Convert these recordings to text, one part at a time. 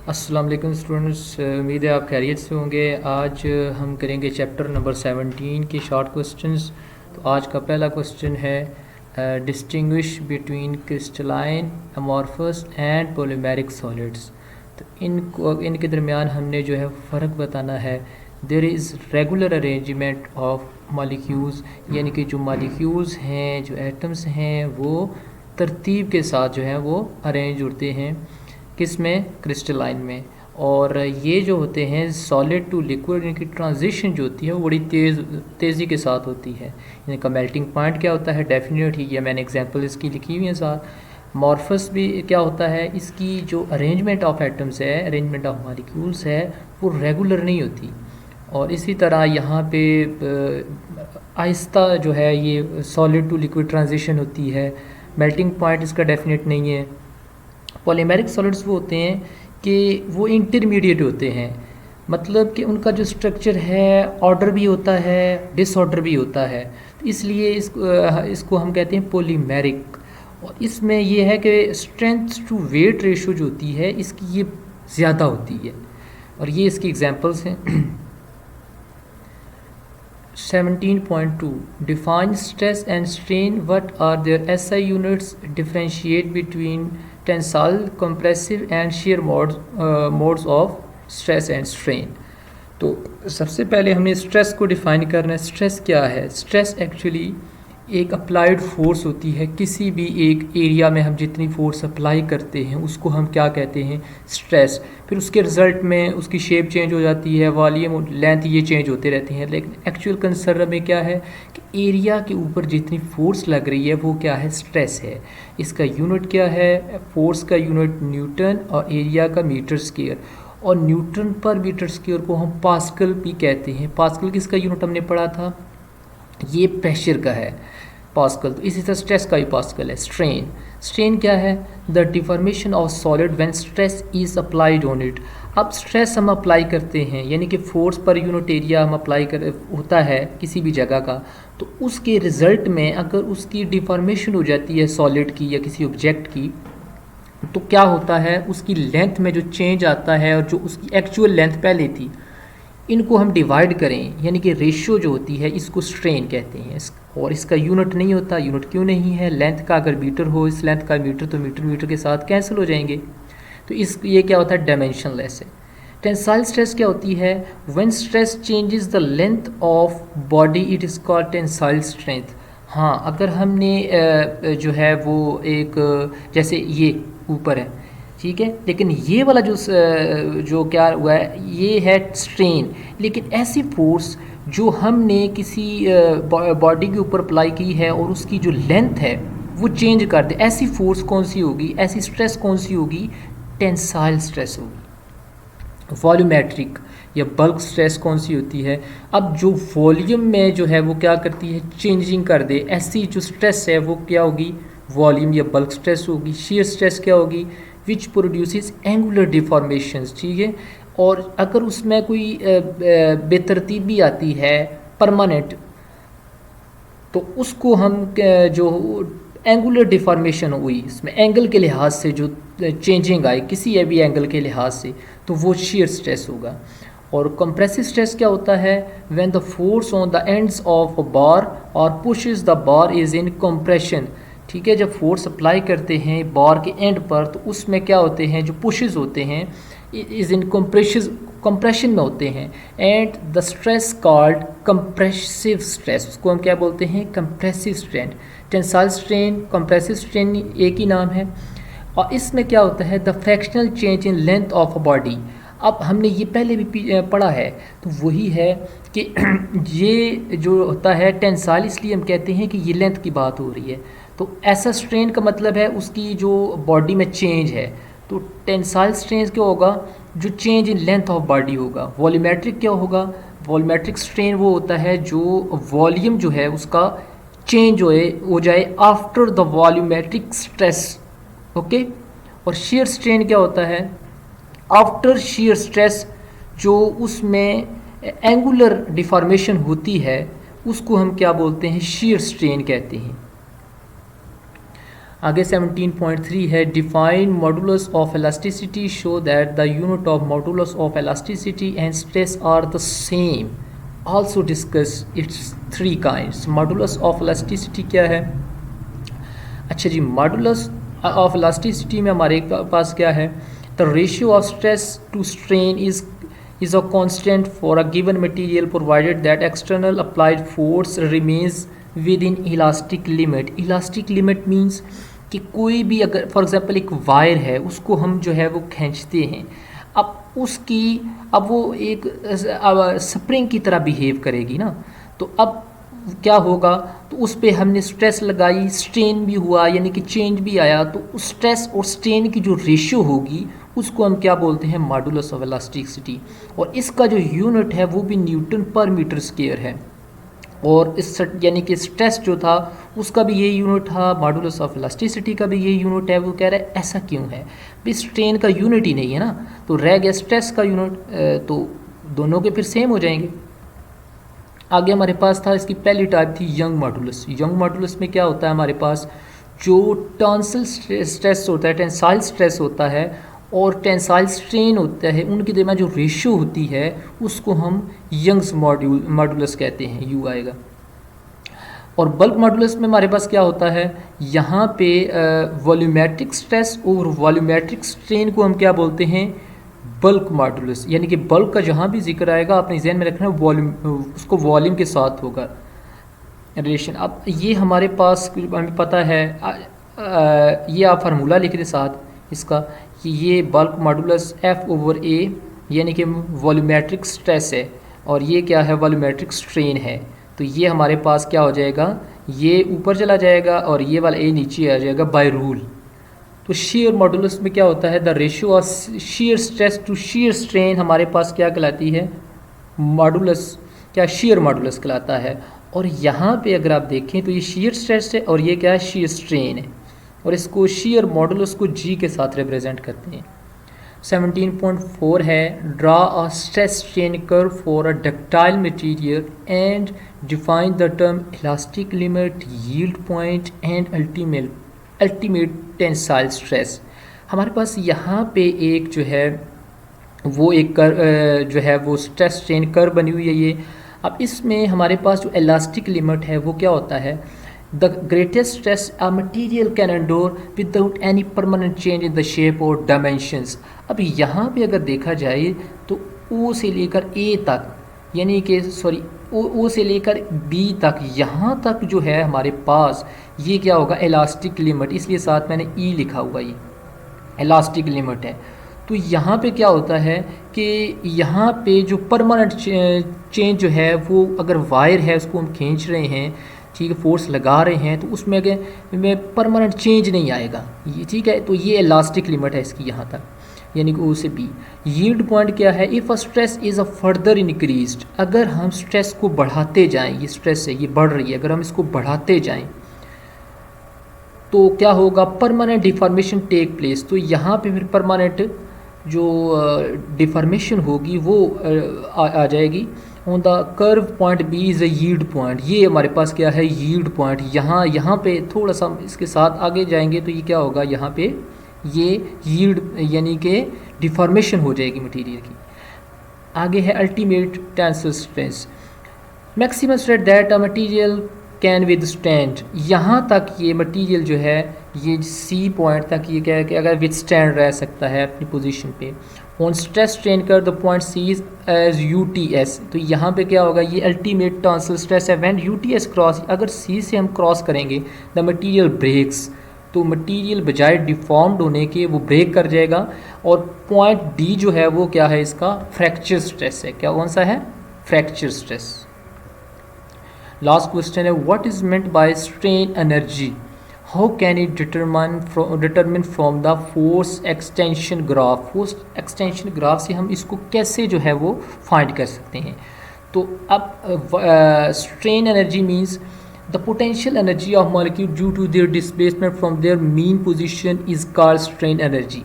अस्सलाम वालेकुम स्टूडेंट्स, उम्मीद है आप खैरियत से होंगे। आज हम करेंगे चैप्टर नंबर 17 के शॉर्ट क्वेश्चंस। तो आज का पहला क्वेश्चन है distinguish between crystalline, amorphous and polymeric solids. तो इनके दरमियान हमने जो है फ़र्क बताना है। There is regular arrangement of molecules, यानी कि जो मॉलिक्यूल्स हैं, जो एटम्स हैं, वो तरतीब के साथ जो है वो अरेंज होते हैं। किस में? क्रिस्टलाइन में। और ये जो होते हैं सॉलिड टू लिक्विड, इनकी ट्रांजिशन जो होती है वो बड़ी तेज़ी के साथ होती है। इनका मेल्टिंग पॉइंट क्या होता है? डेफिनेट ही, ये मैंने एग्जांपल इसकी लिखी हुई है साथ। मॉर्फस भी क्या होता है? इसकी जो अरेंजमेंट ऑफ एटम्स है, अरेंजमेंट ऑफ मॉलिक्यूल्स है, वो रेगुलर नहीं होती। और इसी तरह यहाँ पे आहिस्ता जो है ये सॉलिड टू लिक्विड ट्रांजिशन होती है। मेल्टिंग पॉइंट इसका डेफिनेट नहीं है। पॉलीमेरिक सॉलिड्स वो होते हैं कि वो इंटरमीडिएट होते हैं, मतलब कि उनका जो स्ट्रक्चर है ऑर्डर भी होता है, डिसऑर्डर भी होता है। तो इसलिए इसको हम कहते हैं पॉलीमेरिक। और इसमें ये है कि स्ट्रेंथ टू वेट रेशो जो होती है इसकी ये ज़्यादा होती है। और ये इसकी एग्जांपल्स हैं। 17.2 Define stress and strain. What are their SI units? Differentiate between tensile, compressive and shear modes of stress and strain. तो सबसे पहले हमने स्ट्रेस को डिफ़ाइन करना है। स्ट्रेस क्या है? स्ट्रेस एक्चुअली एक अप्लाइड फोर्स होती है। किसी भी एक एरिया में हम जितनी फोर्स अप्लाई करते हैं उसको हम क्या कहते हैं? स्ट्रेस। फिर उसके रिज़ल्ट में उसकी शेप चेंज हो जाती है, वॉल्यूम, लेंथ, ये चेंज होते रहते हैं। लेकिन एक्चुअल कंसर्न में क्या है कि एरिया के ऊपर जितनी फोर्स लग रही है वो क्या है? स्ट्रेस है। इसका यूनिट क्या है? फोर्स का यूनिट न्यूटन और एरिया का मीटर स्क्वायर। और न्यूटन पर मीटर स्क्वायर को हम पास्कल भी कहते हैं। पास्कल किसका यूनिट हमने पढ़ा था? ये प्रेशर का है पास्कल। तो इसी तरह स्ट्रेस का भी पास्कल है। स्ट्रेन क्या है? The deformation of solid when stress is applied on it. अब स्ट्रेस हम अप्लाई करते हैं, यानी कि फोर्स पर यूनिट एरिया हम अप्लाई कर होता है किसी भी जगह का, तो उसके रिज़ल्ट में अगर उसकी डिफॉर्मेशन हो जाती है सॉलिड की या किसी ऑब्जेक्ट की, तो क्या होता है? उसकी लेंथ में जो चेंज आता है और जो उसकी एक्चुअल लेंथ पहले थी, इनको हम डिवाइड करें, यानी कि रेशियो जो होती है इसको स्ट्रेन कहते हैं। और इसका यूनिट नहीं होता। यूनिट क्यों नहीं है? लेंथ का अगर मीटर हो, इस लेंथ का मीटर, तो मीटर मीटर के साथ कैंसिल हो जाएंगे। तो ये क्या होता है? डायमेंशनलेस है। टेंसाइल स्ट्रेस क्या होती है? When stress changes the length of body it is called tensile strength. हाँ, अगर हमने जो है वो एक जैसे ये ऊपर है, ठीक है, लेकिन ये वाला जो क्या हुआ है ये है स्ट्रेन। लेकिन ऐसी फोर्स जो हमने किसी बॉडी के ऊपर अप्लाई की है और उसकी जो लेंथ है वो चेंज कर दे, ऐसी फोर्स कौन सी होगी? ऐसी स्ट्रेस कौन सी होगी? टेंसाइल स्ट्रेस होगी। वॉल्यूमेट्रिक या बल्क स्ट्रेस कौन सी होती है? अब जो वॉल्यूम में जो है वो क्या करती है? चेंजिंग कर दे, ऐसी जो स्ट्रेस है वो क्या होगी? वॉल्यूम या बल्क स्ट्रेस होगी। शीयर स्ट्रेस क्या होगी? विच प्रोड्यूसेस एंगुलर डिफॉर्मेशंस, ठीक है। और अगर उसमें कोई बेतरतीबी आती है परमानेंट, तो उसको हम जो एंगुलर डिफॉर्मेशन हुई, इसमें एंगल के लिहाज से जो चेंजिंग आई किसी भी एंगल के लिहाज से, तो वो शीयर स्ट्रेस होगा। और कंप्रेसिव स्ट्रेस क्या होता है? When the force on the ends of a bar और pushes the bar is in compression, ठीक है। जब फोर्स अप्लाई करते हैं बार के एंड पर, तो उसमें क्या होते हैं? जो पुशेस होते हैं इज इन कंप्रेशन में होते हैं। And the stress called compressive stress, उसको हम क्या बोलते हैं? Compressive strain. Tensile strain, compressive strain एक ही नाम है। और इसमें क्या होता है? The fractional change in length of a body. अब हमने ये पहले भी पढ़ा है, तो वही है कि ये जो होता है टेंसाइल, इसलिए हम कहते हैं कि ये लेंथ की बात हो रही है। तो ऐसा स्ट्रेन का मतलब है उसकी जो बॉडी में चेंज है। तो टेंसाइल स्ट्रेन क्या होगा? जो change in length of body होगा। वॉल्यूमेट्रिक क्या होगा? वॉल्यूमेट्रिक स्ट्रेन वो होता है जो वॉल्यूम जो है उसका चेंज हो जाए after the volumetric stress, okay. और शीयर स्ट्रेन क्या होता है? आफ्टर शीयर स्ट्रेस, जो उसमें एंगुलर डिफॉर्मेशन होती है उसको हम क्या बोलते हैं? शीयर स्ट्रेन कहते हैं। आगे 17.3 है define modulus of elasticity show that the unit of modulus of elasticity and stress are the same also discuss its three kinds. Modulus of elasticity क्या है? अच्छा जी, मॉडुलस ऑफ इलास्टिसिटी में हमारे पास क्या है? The ratio of stress to strain is a constant for a given material provided that external applied force remains within elastic limit। elastic limit means कि कोई भी अगर फॉर एग्जांपल एक वायर है उसको हम जो है वो खींचते हैं, अब वो एक स्प्रिंग की तरह बिहेव करेगी ना, तो अब क्या होगा? तो उस पर हमने स्ट्रेस लगाई, स्ट्रेन भी हुआ, यानी कि चेंज भी आया, तो उस स्ट्रेस और स्ट्रेन की जो रेशियो होगी उसको हम क्या बोलते हैं? Modulus of elasticity. और इसका जो यूनिट है वो भी न्यूटन पर मीटर स्क्वायर है। और इस यानी कि स्ट्रेस जो था उसका भी ये यूनिट था, मॉडुलस ऑफ इलास्टिसिटी का भी ये यूनिट है। वो कह रहा है ऐसा क्यों है भी? स्ट्रेन का यूनिट ही नहीं है ना, तो रह गया स्ट्रेस का यूनिट, तो दोनों के फिर सेम हो जाएंगे। आगे हमारे पास था, इसकी पहली टाइप थी यंग मॉडुलस। यंग मॉडुलस में क्या होता है? हमारे पास जो टेंसाइल स्ट्रेस होता है, टेंसाइल स्ट्रेस होता है और टेंसाइल स्ट्रेन होता है, उनके दरमियान जो रेशियो होती है उसको हम यंग्स मॉडुलस कहते हैं, यू आएगा। और बल्क मॉडुलस में हमारे पास क्या होता है? यहाँ पे वॉल्यूमेट्रिक स्ट्रेस और वॉल्यूमेट्रिक स्ट्रेन को हम क्या बोलते हैं? Bulk modulus. यानी कि बल्क का जहाँ भी जिक्र आएगा अपने जहन में रखना, वॉल्यूम उसको वॉल्यूम के साथ होगा रिलेशन। अब ये हमारे पास हमें पता है, ये आप फार्मूला लिख दें साथ इसका कि ये बल्क मॉडुलस F/A यानी कि वॉल्यूमेट्रिक स्ट्रेस है और ये क्या है? वॉल्यूमेट्रिक स्ट्रेन है। तो ये हमारे पास क्या हो जाएगा? ये ऊपर चला जाएगा और ये वाला A नीचे आ जाएगा बाय रूल। तो शेयर मॉडुलस में क्या होता है? The ratio of shear stress to shear strain हमारे पास क्या कहलाती है? मॉडुलस क्या? शेयर मॉडुलस कहलाता है। और यहाँ पे अगर आप देखें तो ये शेयर स्ट्रेस है और ये क्या है? शेयर स्ट्रेन है, और इसको शेयर मॉडुलस को G के साथ रिप्रेजेंट करते हैं। 17.4 है draw a stress strain curve for a ductile material and define the term elastic limit, yield point and ultimate tensile stress. हमारे पास यहाँ पे एक जो है वो एक जो है वो स्ट्रेस स्ट्रेन कर्व बनी हुई है ये। अब इसमें हमारे पास जो इलास्टिक लिमिट है वो क्या होता है? The greatest stress a material can endure without any permanent change in the shape और डायमेंशंस। अब यहाँ पे अगर देखा जाए तो O से लेकर A तक, यानी कि O से लेकर B तक, यहाँ तक जो है हमारे पास ये क्या होगा? इलास्टिक लिमिट, इसलिए साथ मैंने E लिखा हुआ, ये इलास्टिक लिमिट है। तो यहाँ पे क्या होता है कि यहाँ पे जो परमानेंट चेंज जो है वो, अगर वायर है उसको हम खींच रहे हैं, ठीक है, फोर्स लगा रहे हैं, तो उसमें में परमानेंट चेंज नहीं आएगा ये, ठीक है। तो ये इलास्टिक लिमिट है इसकी यहाँ तक, यानी कि O से B। यील्ड पॉइंट क्या है? If a stress is a further increased, अगर हम स्ट्रेस को बढ़ाते जाएं, ये स्ट्रेस है ये बढ़ रही है, अगर हम इसको बढ़ाते जाएं तो क्या होगा? Permanent deformation take place. तो यहाँ पे फिर परमानेंट जो डिफॉर्मेशन होगी वो आ जाएगी। On the curve point B is a yield point, ये हमारे पास क्या है? Yield point. यहाँ पे थोड़ा सा इसके साथ आगे जाएंगे तो ये क्या होगा? यहाँ पे ये यील्ड यानी कि डिफॉर्मेशन हो जाएगी मटेरियल की। आगे है ultimate tensile stress, maximum stress that a material can withstand. यहाँ तक ये मटेरियल जो है ये C पॉइंट तक ये क्या है कि अगर विदस्टैंड रह सकता है अपनी पोजीशन पे। On stress strain curve the point C is as UTS, तो यहाँ पे क्या होगा? ये अल्टीमेट टेंसाइल स्ट्रेस है। व्हेन UTS क्रॉस, अगर C से हम क्रॉस करेंगे द मटेरियल ब्रेक्स, तो मटेरियल बजाय डिफॉर्म्ड होने के वो ब्रेक कर जाएगा। और पॉइंट D जो है वो क्या है? इसका फ्रैक्चर स्ट्रेस है। क्या कौन सा है? Fracture stress. लास्ट क्वेश्चन है what is meant by strain energy, how can it determine from the force extension graph. Force extension graph से हम इसको कैसे जो है वो फाइंड कर सकते हैं? तो अब strain energy means the potential energy of molecule due to their displacement from their mean position is called strain energy.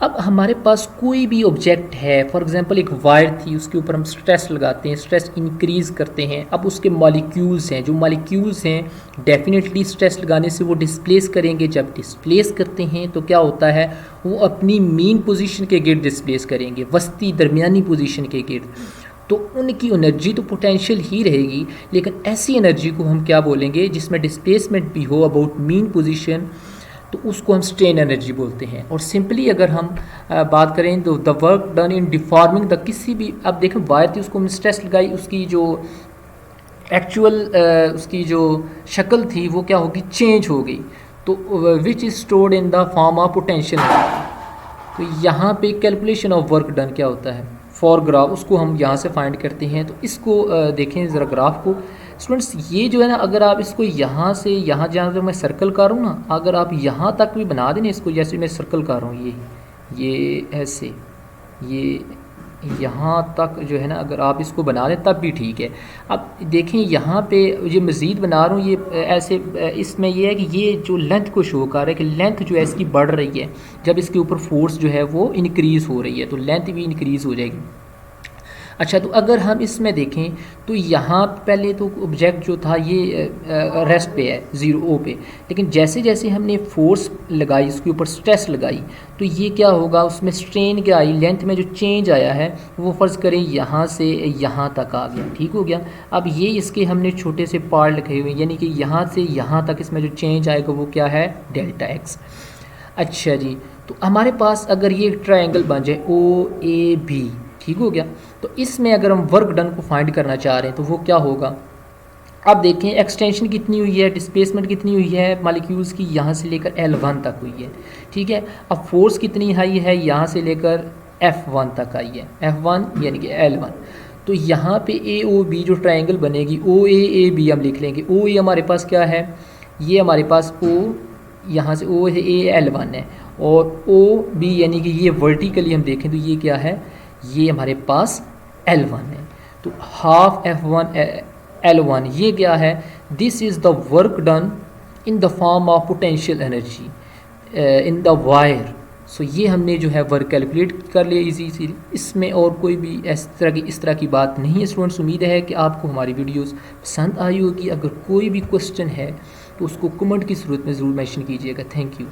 अब हमारे पास कोई भी ऑब्जेक्ट है, फॉर एग्जांपल एक वायर थी, उसके ऊपर हम स्ट्रेस लगाते हैं, स्ट्रेस इंक्रीज़ करते हैं। अब उसके मॉलिक्यूल्स हैं, जो मॉलिक्यूल्स हैं डेफिनेटली स्ट्रेस लगाने से वो डिस्प्लेस करेंगे। जब डिस्प्लेस करते हैं तो क्या होता है, वो अपनी मीन पोजीशन के गिर्द डिस्प्लेस करेंगे, वस्ती दरमियानी पोजीशन के गिर्द। तो उनकी एनर्जी तो पोटेंशियल ही रहेगी, लेकिन ऐसी एनर्जी को हम क्या बोलेंगे जिसमें डिस्प्लेसमेंट भी हो अबाउट मीन पोजीशन, तो उसको हम स्ट्रेन एनर्जी बोलते हैं। और सिंपली अगर हम बात करें तो the work done in deforming the, किसी भी, अब देखें वायर थी, उसको हम स्ट्रेस लगाई, उसकी जो एक्चुअल उसकी जो शक्ल थी वो क्या होगी, चेंज हो गई। तो which is stored in the form of potential energy. तो यहाँ पे कैलकुलेशन ऑफ वर्क डन क्या होता है फॉर ग्राफ, उसको हम यहाँ से फाइंड करते हैं। तो इसको देखें ज़रा ग्राफ को स्टूडेंट्स, ये जो है ना, अगर आप इसको यहाँ से यहाँ जहाँ तक मैं सर्कल कर रहा हूँ ना, अगर आप यहाँ तक भी बना दें इसको, जैसे मैं सर्कल कर रहा हूँ, ये ऐसे, ये यहाँ तक जो है ना, अगर आप इसको बना दें तब भी ठीक है। अब देखें यहाँ पे ये मज़ीद बना रहा हूँ, ये ऐसे, इसमें ये है कि ये जो लेंथ को शो कर रहा है कि लेंथ जो है इसकी बढ़ रही है, जब इसके ऊपर फोर्स जो है वो इंक्रीज़ हो रही है तो लेंथ भी इंक्रीज़ हो जाएगी। अच्छा, तो अगर हम इसमें देखें तो यहाँ पहले तो ऑब्जेक्ट जो था ये रेस्ट पे है, ज़ीरो ओ पे, लेकिन जैसे जैसे हमने फोर्स लगाई, उसके ऊपर स्ट्रेस लगाई, तो ये क्या होगा, उसमें स्ट्रेन क्या आई, लेंथ में जो चेंज आया है वो फ़र्ज़ करें यहाँ से यहाँ तक आ गया, ठीक हो गया। अब ये इसके हमने छोटे से पार्ट लिखे हुए, यानी कि यहाँ से यहाँ तक इसमें जो चेंज आएगा वो क्या है, डेल्टा एक्स। अच्छा जी, तो हमारे पास अगर ये ट्रायंगल बन जाए ओ ए बी, ठीक हो गया, तो इसमें अगर हम वर्क डन को फाइंड करना चाह रहे हैं तो वो क्या होगा। अब देखें एक्सटेंशन कितनी हुई है, डिस्प्लेसमेंट कितनी हुई है मॉलिक्यूल्स की, यहाँ से लेकर L1 तक हुई है, ठीक है। अब फोर्स कितनी हाई है, यहाँ से लेकर F1 तक आई है, F1 यानी कि L1। तो यहाँ पे AOB जो ट्रायंगल बनेगी, OAAB हम लिख लेंगे। OA हमारे पास क्या है, ये हमारे पास O, यहाँ से O है, A L1 है, और OB यानी कि ये वर्टिकली हम देखें तो ये क्या है, ये हमारे पास L1 है। तो हाफ F1 L1 ये क्या है, this is the work done in the form of potential energy in the wire. So ये हमने जो है वर्क कैलकुलेट कर लिया इजी। इसमें और कोई भी इस तरह की बात नहीं है स्टूडेंट्स। उम्मीद है कि आपको हमारी वीडियोस पसंद आई होगी। अगर कोई भी क्वेश्चन है तो उसको कमेंट की सूरत में ज़रूर मेंशन कीजिएगा। Thank you.